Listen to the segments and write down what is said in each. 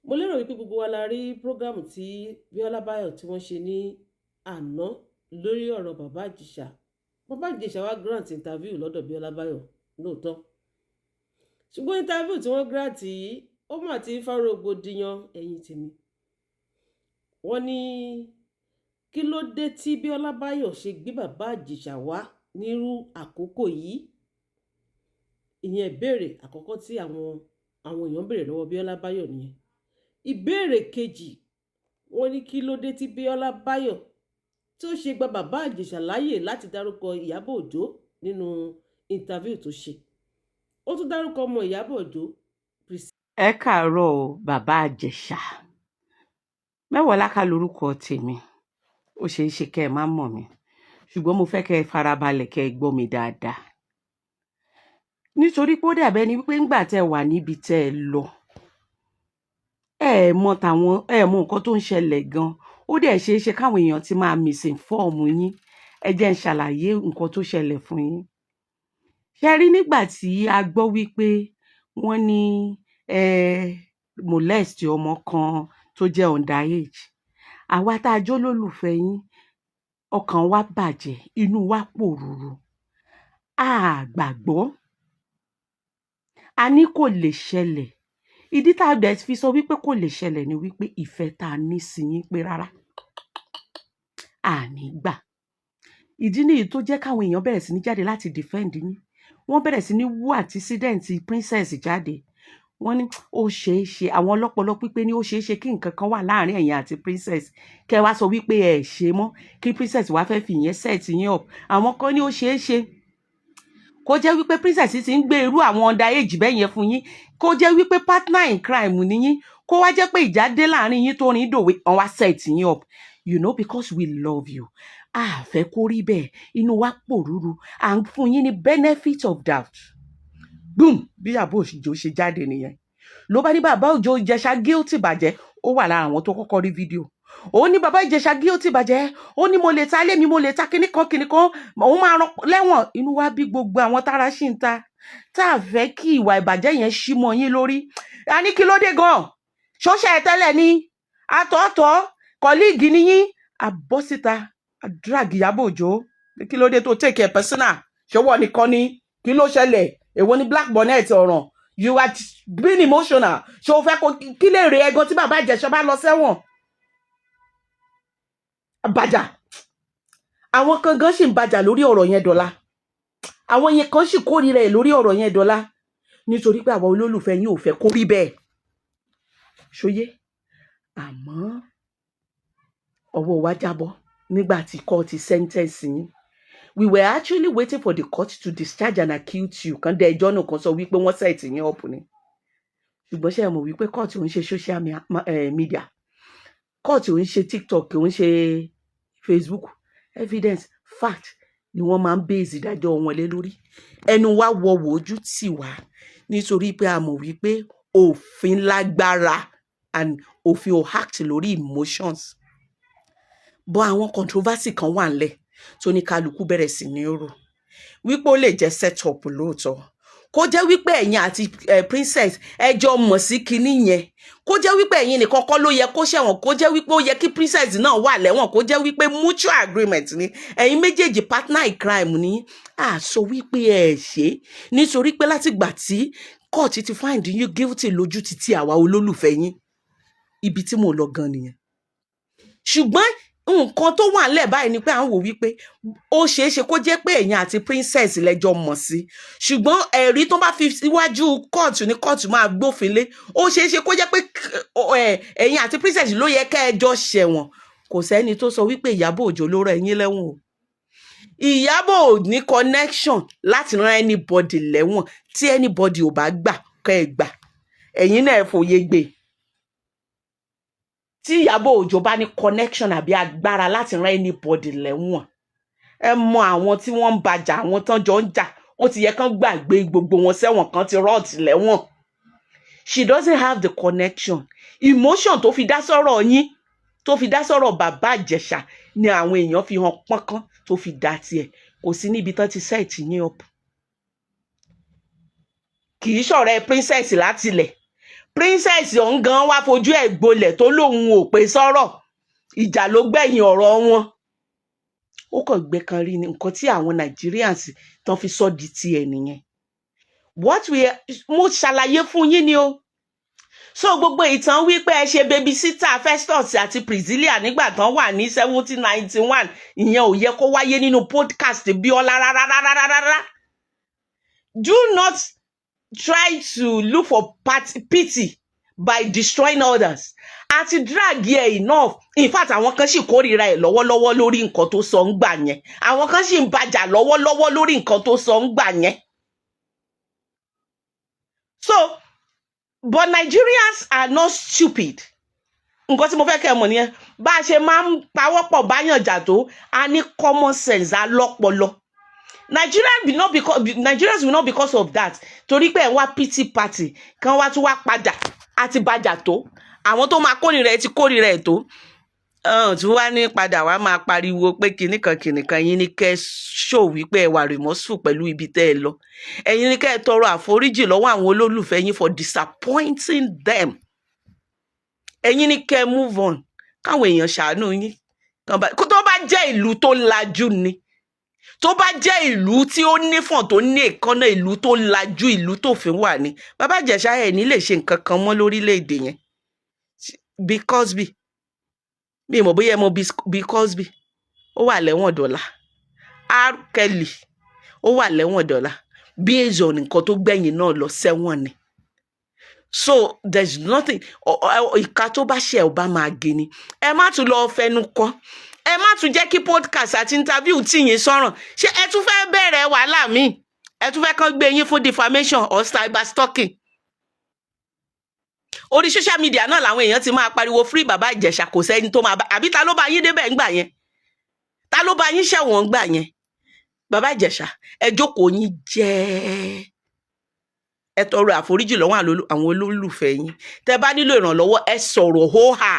Mo lérò wípé gbogbo wa la rí prógámù tí Bíọ́lá Báyọ̀ tí wọ́n ṣe ní àná lórí ọ̀rọ̀ Baba Ijesha. Baba Ijesha wá grant interview lọ́dọ̀ Bíọ́lá Báyọ̀ lóòótọ́. Ṣùgbọ́n interview tí wọ́n grant yìí ó mà ti ń fáró gbòdìyàn ẹ̀yìn tèmi. Wọ́n ní kí ló dé tí Bíọ́lá Báyọ̀ ṣe gbé Baba Ijesha wá nírú àkókò yìí? Ìyẹn ìbéèrè àkọ́kọ́ tí àwọn èèyàn béèrè lọ́wọ́ Bíọ́lá Báyọ̀ nìyẹn. Ìbéèrè kejì, wọ́n ní kí ló dé tí Bíọ́lá Báyọ̀ tó ṣe gba Baba Ijesha láàyè láti dárúkọ Ìyábọ̀ Òjó nínú interview tó ṣe. Ó tún dárúkọ ọmọ Ìyábọ̀ Òjó. Ẹ káàárọ̀ o, Baba Ijesha. Mewolaka lorúkọ tèmi. Ó ṣeé ṣe kẹ́ ẹ má mọ̀ mí, ṣùgbọ́n mo fẹ́ kẹ́ ẹ farabalẹ̀ kẹ́ ẹ gbọ́ mi dáadáa. Nítorí pé ó dàbẹ́ ni wípé ńgbà tẹ́ wà níbi tẹ́ ẹ lọ, ẹ mọ nǹkan tó ń ṣẹlẹ̀ gan. Ó dẹ̀ ṣeé ṣe káwọn èèyàn ti máa misinform yín. Ẹ jẹ́ n ṣàlàyé nǹkan tó ṣẹlẹ̀ fún yín. Ṣé rí nígbà tí a gbọ́ wípé wọ́n ní molest ọmọ kan tó jẹ́ underage, àwa tá a jó lólùfẹ́ yín, ọkàn wa bàjẹ́, inú wa pòrúurú. A gbàgbọ́. A ní kò lè ṣẹlẹ̀. Ìdí tá a dẹ̀ fi sọ wípé kò lè ṣẹlẹ̀ ni wípé ìfẹ́ tá a ní sí yín pé rárá. A ní gbà. Ìdí nìyí tó jẹ́ káwọn èèyàn bẹ̀rẹ̀ sí ní jáde láti defend yín. Wọ́n bẹ̀rẹ̀ sí ní wú antecedent princess jáde. Wọ́n ní ó ṣeé ṣe, àwọn ọlọ́pọlọ pípé ní ó ṣeé ṣe kí nǹkan kan wà láàrin ẹ̀yin àti princess. Kẹ́ wá sọ wípé ẹ ṣe mọ́, kí princess wá fẹ́ fi ìyẹn set yín up. Àwọn kan ní ó ṣeé ṣe kó jẹ́ wípé princess ti ń gbé irú àwọn underage bẹ́ẹ̀ yẹn fún yín, kó jẹ́ wípé partner in crime ni yín, kó wá jẹ́ pé ìjà dé láàrin yín tó rin dòwe, wọ́n wá set yín up. You know, because we love you. A fẹ́ kó rí bẹ́ẹ̀, inú wa pòrúurú, à ń fún yín ní benefit of doubt. Boom! Bí Ìyábọ̀ Òjó ṣe jáde nìyẹn. Ló bá ní Baba Ijesha guilty bàjẹ́, ó wà lára àwọn tó kọ́kọ́ rí fídíò. Ó ní Baba Ijesha guilty bàjẹ́, ó ní mo lè ta ilé mi, mo lè ta kinní kan, òun máa rán lẹ́wọ̀n. Inú wa bí gbogbo àwọn tára ṣì ń ta. Tá a fẹ́ kí ìwà ìbàjẹ́ yẹn ṣí mọ́ yín lórí. A ní kí ló dé gan? Ṣọ́ṣẹ́ tẹ́lẹ̀ ni, àtọ̀ọ̀tọ̀, colleague ni yín. A bọ́ síta, a drag Ìyábọ̀ Òjó. Kí ló dé tó take it personal? Ṣọwọ́ nìkan ni, kí ló ṣẹlẹ̀? Èwo ni black bonnet ọ̀ràn? You are being emotional. Ṣé o fẹ́ kó kí lè rè ẹgan tí Baba Ijesha bá lọ sẹ́wọ̀n? Bàjà. Àwọn kan gan ṣì ń bàjà lórí ọ̀rọ̀ yẹn dọ́là. Àwọn yẹn kan ṣì kórìíra ẹ̀ lórí ọ̀rọ̀ yẹn dọ́là. Nítorí pé àwọn olólùfẹ́ yín ò fẹ́ kó rí bẹ́ẹ̀. Ṣóyé? Àmọ́ ọwọ́ wa jábọ́ nígbà tí court sentence yín. We were actually waiting for the court to discharge and accuse you. Kan dé ẹjọ́ náà kan sọ wípé wọ́n set yín up ni. Ṣùgbọ́n ṣé ẹ mọ̀ wípé court ò ń ṣe social media. Court ò ń ṣe TikTok, ò ń ṣe Facebook. Evidence, fact ni wọ́n máa ń base ìdájọ́ wọn lé lórí. Ẹnu wa wọ̀wọ̀ ojú tì wá nítorí pé a mọ̀ wípé òfin lágbára and òfin ò act lórí emotions. But àwọn controversy kan wà ńlẹ̀ tó ní kálukú bẹ̀rẹ̀ sí ní rò wípé ó lè jẹ́ set up lóòótọ́. Kó jẹ́ wípé ẹ̀yin àti princess ẹjọ́ mọ̀ sí kinní yẹn. Kó jẹ́ wípé ẹ̀yin nìkan kọ́ ló yẹ kó ṣẹ̀wọ̀n. Kó jẹ́ wípé ó yẹ kí princess náà wà lẹ́wọ̀n. Kó jẹ́ wípé mutual agreement ni. Ẹ̀yin méjèèjì partner in crime ni. A sọ wípé ẹ ṣe nítorí pé láti gbà tí court ti find you guilty lójú títí àwa olólùfẹ́ yín. Ibi tí mo lọ gan nìyẹn. Ṣùgbọ́n nǹkan tó wà ńlẹ̀ báyìí ni pé à ń wò wípé ó ṣeé ṣe kó jẹ́ pé ẹ̀yin àti princess lẹ́jọ́ mọ̀ sí. Ṣùgbọ́n ẹ̀rí tó bá fi síwájú court ní court máa gbófin lé. Ó ṣeé ṣe kó jẹ́ pé ẹ̀yin àti princess ló yẹ ká ẹjọ́ ṣẹ̀wọ̀n. Kò sẹ́ni tó sọ wípé Ìyábọ̀ Òjó ló rán ẹ̀yin lẹ́wọ̀n o. Ìyábọ̀ ò ní connection láti rán anybody lẹ́wọ̀n. Tí anybody ò bá gbà kẹ́ ẹ gbà. Ẹ̀yin náà fòye gbé. Tí Ìyábọ̀ Òjó bá ní connection àbí agbára láti rán anybody lẹ́wọ̀n, ẹ mọ àwọn tí wọ́n ń bàjà, àwọn tán jọ ń jà, ó ti yẹ kán gbàgbé gbogbo wọn sẹ́wọ̀n kan ti rot lẹ́wọ̀n. She doesn't have the connection. Emotion tó fi dá sọ̀rọ̀ yín, tó fi dá sọ̀rọ̀ Baba Ijesha ni àwọn èèyàn fi hàn pọ́nkán tó fi dá tiẹ̀. Kò sí níbi tán ti set yín up. Kì í ṣọ̀rẹ́ princess láti ilẹ̀. princess ọ̀hún gan wá fojú ẹ̀ gbolẹ̀ tó lóun ò pé sọ̀rọ̀ ìjà ló gbẹ̀yìn ọ̀rọ̀ wọn. Ó kàn gbé kan rí ni nǹkan tí àwọn Nigerians tán fi sọ di tiẹ̀ nìyẹn. Mo ṣàlàyé fún yín ni o. So gbogbo ìtàn wípé ẹ ṣe babysitter Festus àti Priscilla nígbà tán wà ní 1791 ìyẹn ò yẹ kó wáyé nínú podcast Bíọ́lá rárá. Do not try to look for pity by destroying others. Àti drag here enough. In fact, àwọn kan sì kórìíra ẹ̀ lọ́wọ́lọ́wọ́ lórí nǹkan tó sọ ń gbà yẹn. Àwọn kan sì ń bàjà lọ́wọ́lọ́wọ́ lórí nǹkan tó sọ ń gbà yẹn. So, but Nigerians are not stupid. Nǹkan tí mo fẹ́ kẹ́ mọ̀ nìyẹn. Bá a ṣe máa ń pawọ́pọ̀ báyàn jà tó, a ní common sense alọ́pọlọ. Nigerians will not because of that. Torí pé ẹ̀ wá pity party kan wá tún wá padà àti bàjà tó. Àwọn tó máa kórìíra ẹ̀ ti kórìíra ẹ̀ tó. Tí wá ní padà wá máa pariwo pé kìnìkan yín ní kẹ́ show wípé ẹ wà remorseful pẹ̀lú ibi tẹ́ ẹ lọ. Ẹ̀yin ní kẹ́ tọrọ àforíjì lọ́wọ́ àwọn olólùfẹ́ yín for disappointing them. Ẹ̀yin ní kẹ́ move on. Káwọn èèyàn ṣàánú yín. Tó bá jẹ́ ìlú tó lajú ni. Tó bá jẹ́ ìlú tí ó nífọ̀n tó ní èkánná ìlú tó lajú ìlú tó fi wà ní. Baba Ijesha ẹ̀ ní lè ṣe nǹkan kan mọ́ lórílẹ̀-èdè yẹn. Because mi mọ̀ bóyá mo because ó wà lẹ́wọ̀n dọ́là. R. Kelly ó wà lẹ́wọ̀n dọ́là. Based on nǹkan tó gbẹ̀yìn náà lọ sẹ́wọ̀n ni. So there's nothing. Ìka tó bá ṣe ẹ̀ bá máa gé ni. Ẹ má tún lọ fẹnu kọ́. Ẹ má tún jẹ́ kí podcast àti interview tí yín sọ̀rọ̀. Ṣé ẹ tún fẹ́ bẹ̀rẹ̀ wàhálà mi? Ẹ tún fẹ́ kàn gbé yín fún defamation or cyber stalking? Orí social media náà làwọn èèyàn ti máa pariwo free Baba Ijesha kò sẹ́ni tó máa bá àbí ta ló bá yín débẹ̀ ńgbà yẹn? Ta ló bá yín ṣẹ̀wọ̀n ńgbà yẹn? Baba Ijesha ẹ jókòó yín jẹ́ ẹ tọrọ àforíjì lọ́wọ́ àwọn olólùfẹ́ yín. Tẹ́ bá nílò ìrànlọ́wọ́ ẹ sọ̀rọ̀ hóhà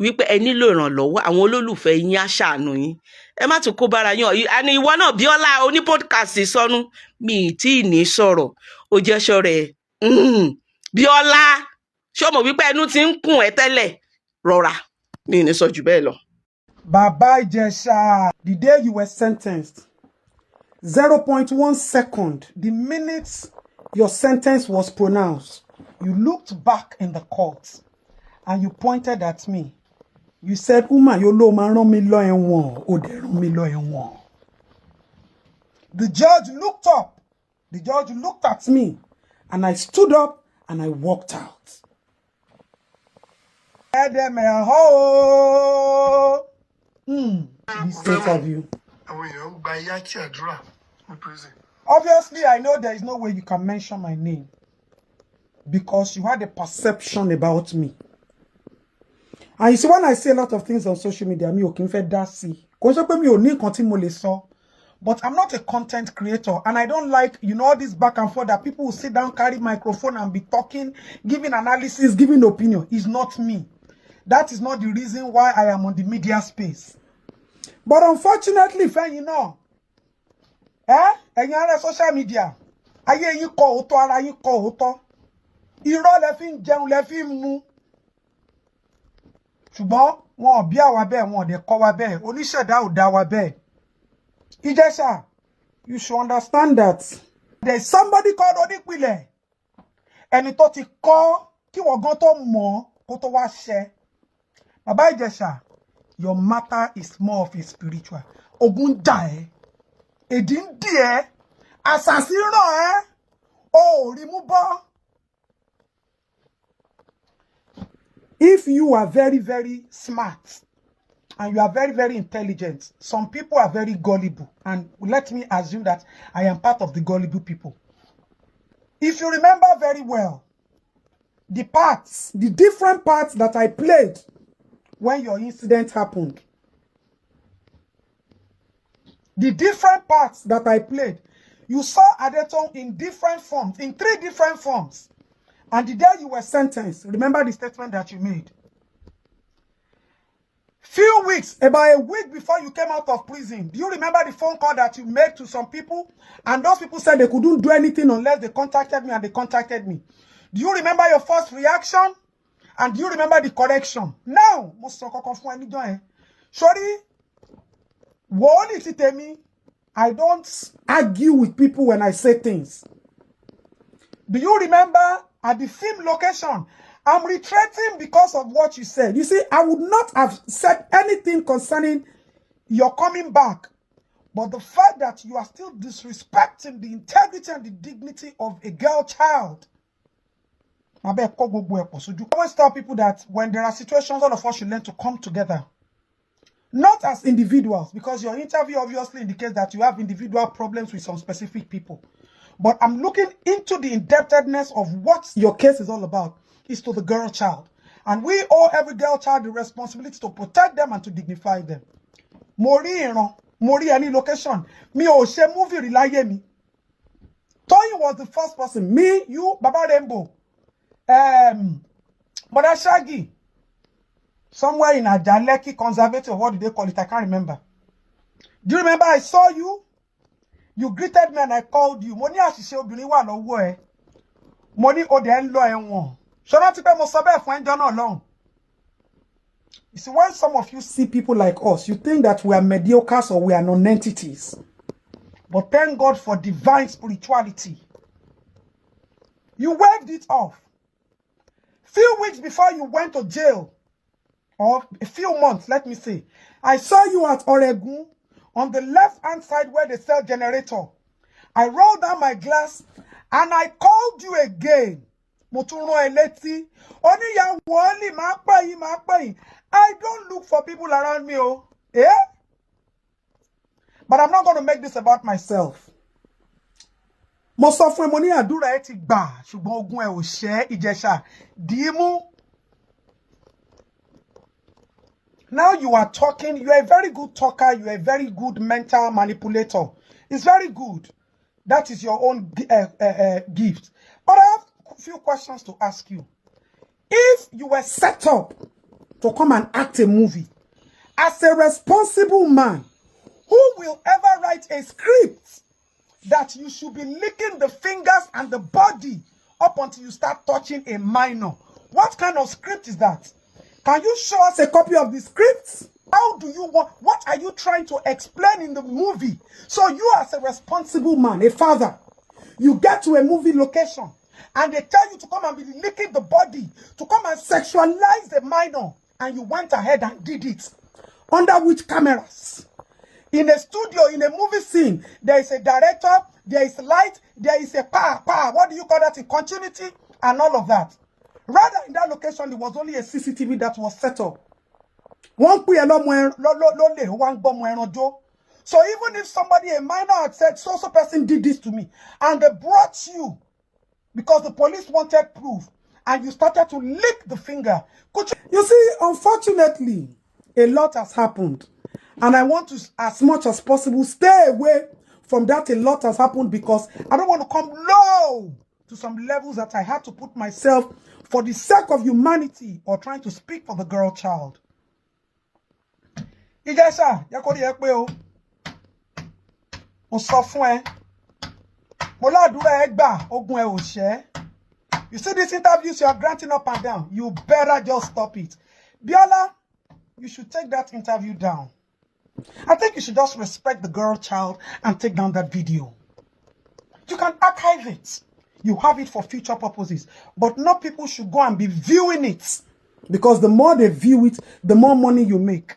wípé ẹ nílò ìrànlọ́wọ́ àwọn olólùfẹ́ yín á ṣàánú yín. Ẹ má tún kó bára yín. Àní ìwọ náà Bíọ́lá oní podcast sọnù mi tí ì ní sọ̀rọ̀ ó jẹ́ sọ̀rọ̀ ẹ̀. Bíọ́lá ṣé o mọ̀ wípé ẹnu ti ń kùn ẹ́ tẹ́lẹ̀ rọra mi ní sọ jù bẹ́ẹ̀ lọ. Baba Ijesha, the day you were sentenced, 0.1 second, the minute your sentence was pronounced, you looked back in the court and you pointed at me. You said, Uma, yo lo ma rán mi lọ ẹ̀wọ̀n, ó dẹ̀ rán mi lọ ẹ̀wọ̀n. The judge looked up. The judge looked at me and I stood up and I walked out. This interview. Obviously, I know there is no way you can mention my name because you had a perception about me. And you see, when I say a lot of things on social media, mi ò kí n fẹ́ dá sí. Kò ṣe pé mi ò ní nǹkan tí mo lè sọ. But I'm not a content creator and I don't like, all this back and forth that people will sit down, carry microphone and be talking, giving analysis, giving opinion. It's not me. That is not the reason why I am on the media space. But unfortunately, ẹ̀yin ará social media, ayé yín kọ òótọ́, ara yín kọ òótọ́. Irọ́ lẹ fi ń jẹun, lẹ fi ń mu. Ṣùgbọ́n wọn ò bí àwa bẹ́ẹ̀, wọn ò dẹ̀ kọ́ wa bẹ́ẹ̀. Oníṣẹ̀dá ò dá wa bẹ́ẹ̀. Ijesha, you should understand that there is somebody called Onípìlẹ̀. Ẹni tó ti kọ́ kí wọ́n gan tó mọ̀ kó tó wá ṣẹ. Baba Ijesha, your matter is more of a spiritual. Ogun jà ẹ́, èdí ń dì ẹ́, àṣàsí ràn ẹ́, o ò rí mú bọ́. If you are very, very smart and you are very, very intelligent, some people are very gullible. And let me assume that I am part of the gullible people. If you remember very well, the different parts that I played when your incident happened, the different parts that I played, you saw Adetoun in different forms, in 3 different forms. And the day you were sentenced, remember the statement that you made. Few weeks, about a week before you came out of prison, do you remember the phone call that you made to some people? And those people said they couldn't do anything unless they contacted me, and they contacted me. Do you remember your first reaction? And do you remember the correction? Now, sorry, I don't argue with people when I say things. Do you remember at the film location? I'm retreating because of what you said. You see, I would not have said anything concerning your coming back. But the fact that you are still disrespecting the integrity and the dignity of a girl child. I always tell people that when there are situations, all of us should learn to come together. Not as individuals, because your interview obviously indicates that you have individual problems with some specific people. But I'm looking into the indebtedness of what your case is all about, is to the girl child. And we owe every girl child the responsibility to protect them and to dignify them. Mori any location. Me o she movie relaye mi. Toyin was the first person. Me, you, Baba Rainbow. Mother Shaggy. Somewhere in Ajaleki Conservative, what do they call it? I can't remember. Do you remember I saw you? You greeted me and I called you. Money asise obìnrin wà lọ́wọ́ ẹ. Money o de nlo ẹ̀wọ̀n. So not to pay mo sọ bẹ́ẹ̀ fún ẹjọ́ náà lọ́hùn. You see, when some of you see people like us, you think that we are mediocres or we are non-entities. But thank God for divine spirituality. You waved it off. Few weeks before you went to jail, or a few months, let me say, I saw you at Oregun on the left-hand side where they sell generator. I rolled down my glass and I called you again. I don't look for people around me, oh. Eh? But I'm not going to make this about myself. Mo sọ fún mo ní àdúrà ẹ ti gbà ṣùgbọ́n ogun ẹ ò ṣẹ́ Ijesha dìímú. Now you are talking, you are a very good talker, you are a very good mental manipulator. It's very good. That is your own gift. But I have a few questions to ask you. If you were set up to come and act a movie, as a responsible man, who will ever write a script that you should be licking the fingers and the body up until you start touching a minor? What kind of script is that? Can you show us a copy of the script? How do you want, what are you trying to explain in the movie? So you as a responsible man, a father, you get to a movie location and they tell you to come and be licking the body, to come and sexualize the minor, and you went ahead and did it. Under which cameras? In a studio, in a movie scene, there is a director, there is light, there is a power. What do you call that? In continuity and all of that. Rather, in that location, there was only a CCTV that was set up. So even if somebody, a minor, had said, so person did this to me, and they brought you because the police wanted proof, and you started to lick the finger. You see, unfortunately, a lot has happened. And I want to, as much as possible, stay away from that a lot has happened, because I don't want to come low to some levels that I had to put myself for the sake of humanity or trying to speak for the girl child. Ijesha, yakori ekpe o. Mo sọ fún ẹ. Mo ládùúrà ẹ gbà, ogun ẹ ò ṣẹ́. You see these interviews you are granting up and down. You better just stop it. Biola, you should take that interview down. I think you should just respect the girl child and take down that video. You can archive it. You have it for future purposes. But not people should go and be viewing it. Because the more they view it, the more money you make.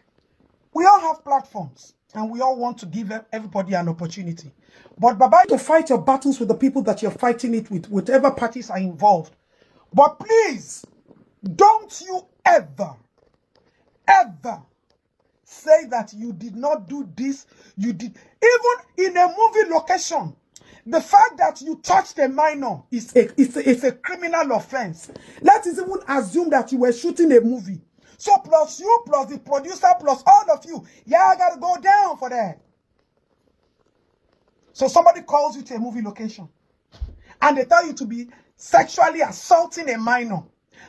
We all have platforms. And we all want to give everybody an opportunity. But Baba, to fight your battles with the people that you're fighting it with, whatever parties are involved. But please, don't you ever say that you did not do this, you did. Even in a movie location, the fact that you touched a minor is a criminal offense. Let us even assume that you were shooting a movie. So plus you, plus the producer, plus all of you, yeah, I gotta go down for that. So somebody calls you to a movie location and they tell you to be sexually assaulting a minor.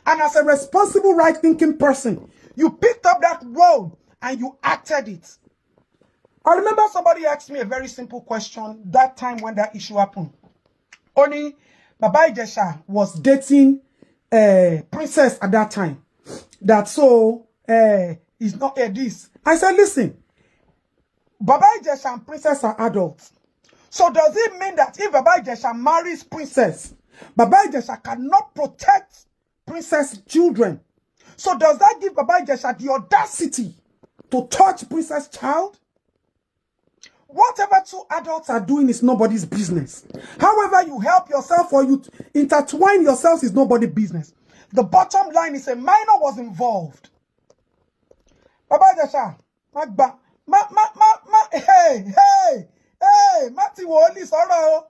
And as a responsible, right-thinking person, you picked up that role and you acted it. I remember somebody asked me a very simple question that time when that issue happened. Only, Baba Ijesha was dating Princess at that time. That so is not this. I said, listen, Baba Ijesha and Princess are adults. So does it mean that if Baba Ijesha marries Princess, Baba Ijesha cannot protect Princess children? So does that give Baba Ijesha the audacity to touch Princess child? Whatever two adults are doing is nobody's business. However you help yourself or you intertwine yourselves is nobody's business. The bottom line is a minor was involved. Baba Ijesha, hey, Mati woli sọ̀rọ̀ o.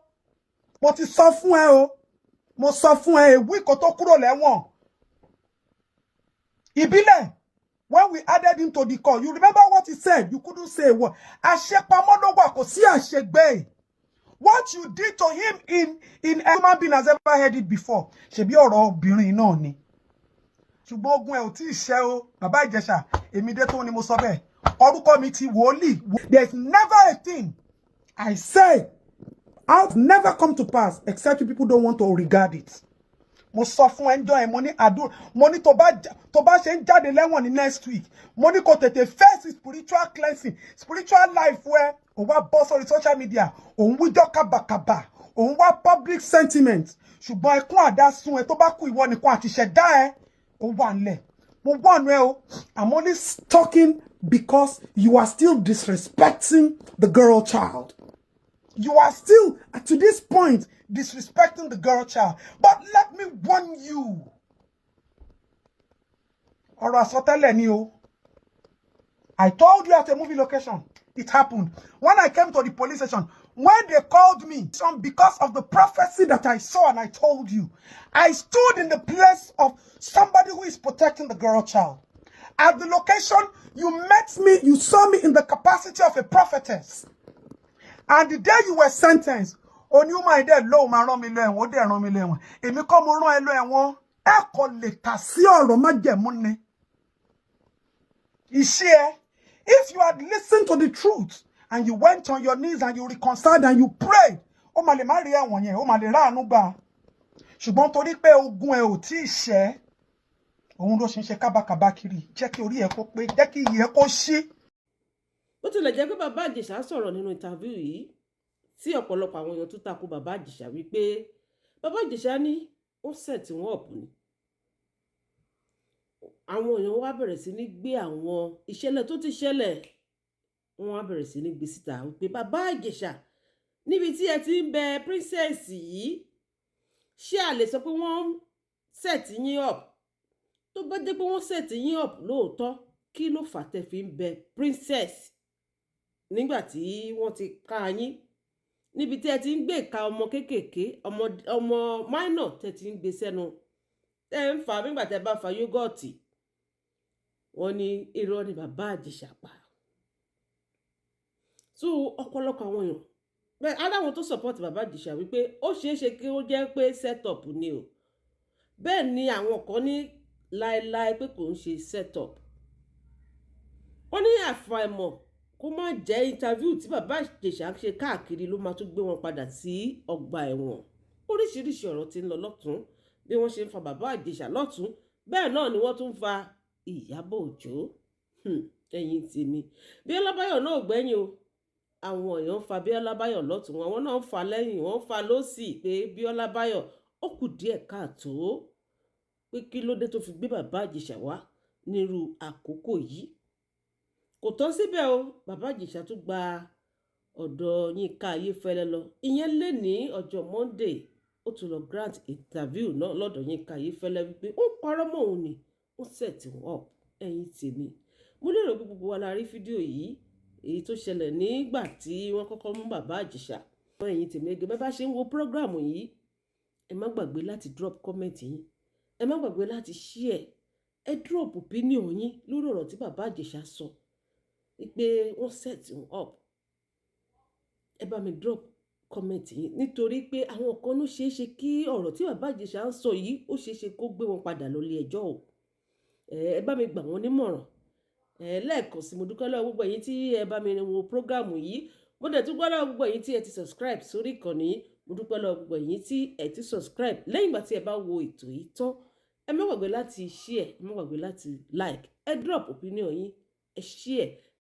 Mo ti sọ fún ẹ o. Mo sọ fún ẹ wí kó tó kúrò lẹ́wọ̀n. Ìbílẹ̀, when we added him to the call, you remember what he said? You couldn't say what. Àṣepamọ́ ló wà, kò sí àṣegbé. What you did to him in a human being has ever heard it before. Ṣebí ọ̀rọ̀ obìnrin náà ni. Ṣùgbọ́n ogun ẹ ò tí ì ṣẹ o. Baba Ijesha, èmi dé tó ni mo sọ bẹ́ẹ̀. Orúkọ mi ti wòlíì. There's never a thing I say I'll never come to pass except people don't want to regard it. Mo sọ fún enjoy money adu money tó bá ṣe ń jáde lẹ́wọ̀n ní next week. Money kò tètè face spiritual cleansing, spiritual life where o wá bọ́ sórí social media, òun wíjọ́ kábàkàbà, òun wá public sentiment. Ṣùgbọ́n ẹkún àdásùn ẹ tó bá kú ìwọ nìkan àti ṣẹ̀dá ẹ ó wà nílẹ̀. Mo wà nù ẹ o. I'm only talking because you are still disrespecting the girl child. You are still, to this point, disrespecting the girl child. But let me warn you. Ọ̀rọ̀ àsọtẹ́lẹ̀ ni o. I told you at a movie location. It happened. When I came to the police station, when they called me, because of the prophecy that I saw and I told you, I stood in the place of somebody who is protecting the girl child. At the location, you met me, you saw me in the capacity of a prophetess. And the day you were sentenced, on you my dead low ma ran mi lo ẹ̀wọ̀n, ó dẹ̀ ran mi lo ẹ̀wọ̀n. Èmi kọ́ mo rán ẹ lọ ẹ̀wọ̀n. Ẹ kò lè tà sí ọ̀rọ̀ májẹ̀mú ni. Iṣẹ́, if you had listened to the truth and you went on your knees and you reconciled and you prayed, ó mà lè má rí ẹ̀wọ̀n yẹn, ó mà lè ráàánú gbà. Ṣùgbọ́n torí pé ogun ẹ ò tí ì ṣẹ́, òun ló ṣe ń ṣe kábàkàbà kiri. Jẹ́ kí orí ẹ kó pé, jẹ́ kí iyì ẹ kó ṣí. Bó tilẹ̀ jẹ́ pé Baba Ijesha sọ̀rọ̀ nínú interview yìí tí ọ̀pọ̀lọpọ̀ àwọn èèyàn tún takò Baba Ijesha wípé Baba Ijesha ní ó set wọn up ni. Àwọn èèyàn wá bẹ̀rẹ̀ sí ní gbé àwọn ìṣẹ̀lẹ̀ tó ti ṣẹlẹ̀, wọ́n wá bẹ̀rẹ̀ sí ní gbé síta wípé Baba Ijesha níbi tí ẹ ti ń bẹ princess yìí, ṣé a lè sọ pé wọ́n set yín up? Tó bá jẹ́ pé wọ́n set yín up lóòótọ́, kí ló fà tẹ́ fi ń bẹ princess nígbà tí wọ́n ti ká yín? Níbi tí ẹ ti ń gbé ìka ọmọ kéékèèké, ọmọ minor tẹ́ ti ń gbé sẹ́nu, tẹ́ ń fà nígbà tẹ́ bá fa yogurt. Wọ́n ní irọ́ ni Baba Ijesha pa. So ọ̀pọ̀lọpọ̀ àwọn èèyàn bẹ́ẹ̀ aláwọn tó support Baba Ijesha wípé ó ṣeé ṣe kí ó jẹ́ pé set up ni o. Bẹ́ẹ̀ ni àwọn kan ní láéláé pé kò ń ṣe set up. Wọ́n ní àfàìmọ̀ kó má jẹ́ interview tí Baba Ijesha ṣe káàkiri ló máa tún gbé wọn padà sí ọgbà ẹ̀wọ̀n. Oríṣiríṣi ọ̀rọ̀ tí ń lọ lọ́tún bí wọ́n ṣe ń fa Baba Ijesha lọ́tún, bẹ́ẹ̀ náà ni wọ́n tún fa Ìyábọ̀ Òjó. Ẹ̀yin tèmi. Bíọ́lá Báyọ̀ náà gbẹ́yìn o. Àwọn èèyàn ń fa Bíọ́lá Báyọ̀ lọ́tún, àwọn náà ń fa lẹ́yìn, wọ́n ń fa lósì pé Bíọ́lá Báyọ̀ ó kù díẹ̀ káàtó. Pé kí ló dé tó fi gbé Baba Ijesha wá nírú àkókò yìí? Kò tán síbẹ̀ o, Baba Ijesha tún gba ọ̀dọ̀ Yínká Ayéfẹ́lẹ́ lọ. Ìyẹn lé ní ọjọ́ Monday, ó tún lọ grant interview náà lọ́dọ̀ Yínká Ayéfẹ́lẹ́ wípé ó parọ́ mọ́ òun ni, ó set wọn up. Ẹ̀yin tèmi. Mo lérò pé gbogbo wa la rí fídíò yìí, èyí tó ṣẹlẹ̀ nígbà tí wọ́n kọ́kọ́ mú Baba Ijesha. Ẹ̀yin tèmi, gẹ́gẹ́ bá ṣe ń wo program yìí, ẹ má gbàgbé láti drop comment yín. Ẹ má gbàgbé láti share. Ẹ drop opinion yín lórí ọ̀rọ̀ tí Baba Ijesha sọ. Pé wọ́n set wọn up. Ẹ bá mi drop comment yín nítorí pé àwọn kan ló ṣeé ṣe kí ọ̀rọ̀ tí Baba Ijesha ń sọ yìí ó ṣeé ṣe kó gbé wọn padà lọ ilé ẹjọ́ o. Ẹ bá mi gbà wọ́n nímọ̀ràn. Lẹ́ẹ̀kan sí mo dúpẹ́ lọ́wọ́ gbogbo ẹ̀yin tí ẹ bá mi wo program yìí. Mo dẹ̀ tún gbọ́ lọ́wọ́ gbogbo ẹ̀yin tí ẹ ti subscribe sórí ìkànnì yìí. mo dúpẹ́ lọ́wọ́ gbogbo ẹ̀yin tí ẹ ti subscribe lẹ́yìn ìgbà tí ẹ bá wo ètò yìí tán ẹ má gbàgbé láti share ẹ má gbàgbé láti like ẹ drop opinion yín ẹ share